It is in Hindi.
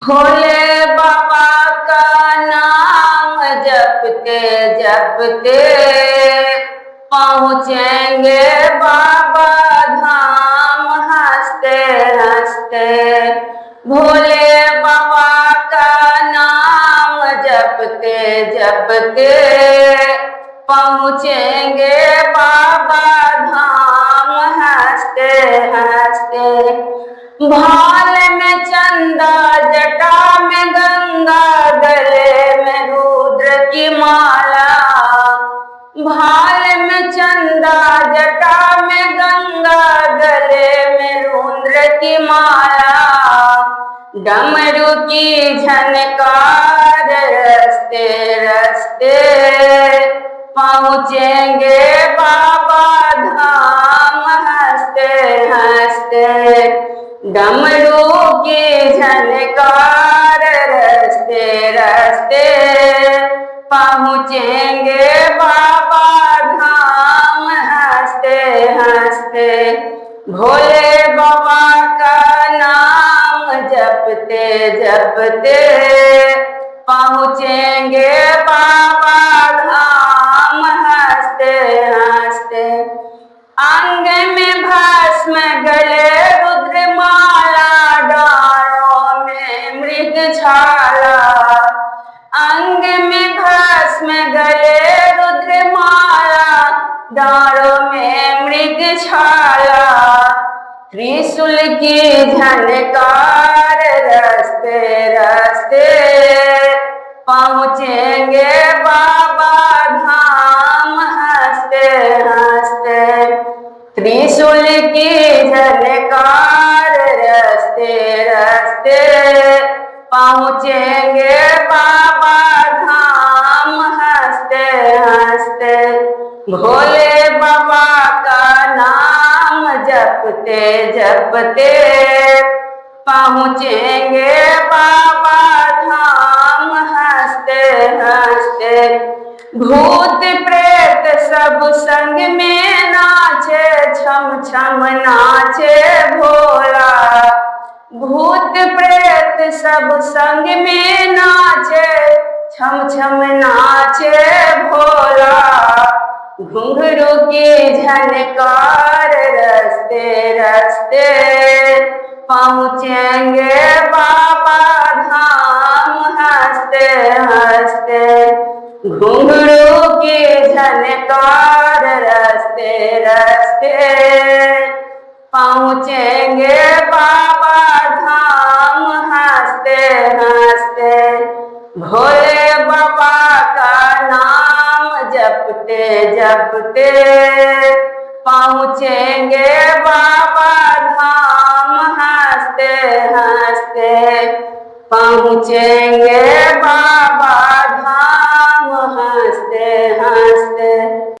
भोले बाबा का नाम जपते जपते पहुँचेंगे बाबा धाम हंसते हंसते। भोले बाबा का नाम जपते जपते पहुँचेंगे बाबा धाम हंसते हंसते। भाल में चंदा जटा में गंगा गले में रुद्र की माला। भाल में चंदा जटा में गंगा गले में रुद्र की माला। डमरू की झनकार रस्ते रस्ते पहुँचेंगे बाबा धाम हंसते हंसते। डमरू की झनकार रस्ते रस्ते पहुँचेंगे बाबा धाम हंसते हंसते। भोले बाबा का नाम जपते जपते पहुँचेंगे बाबा धाम हंसते हंसते। अंग में भस्म गले रुद्रमाला डालों में मृग छाला। अंग में भस्म गले रुद्रमाला डालों में मृग छाला। त्रिशूल की झनकार रस्ते रस्ते पहुँचेंगे बाबा धाम हंसते हंसते। त्रिशूल की झनकार रस्ते रस्ते पहुँचेंगे बाबा धाम हंसते हंसते। भोले बाबा का नाम जपते जपते पहुँचेंगे बाबा धाम हंसते हंसते। भूत प्रेत सब संग में नाचे छम छम नाचे भोला। भूत प्रेत सब संग में नाचे छम छम नाचे भोला। घुंघरू की झनकार रस्ते रस्ते पहुँचेंगे बाबा धाम हंसते हंसते। घुंघरू की झनकार रस्ते रस्ते पहुँचेंगे बाबा धाम हंसते हंसते। भोले बाबा का नाम जपते जपते पहुँचेंगे बाबा धाम हंसते हंसते। पहुँचेंगे बाबा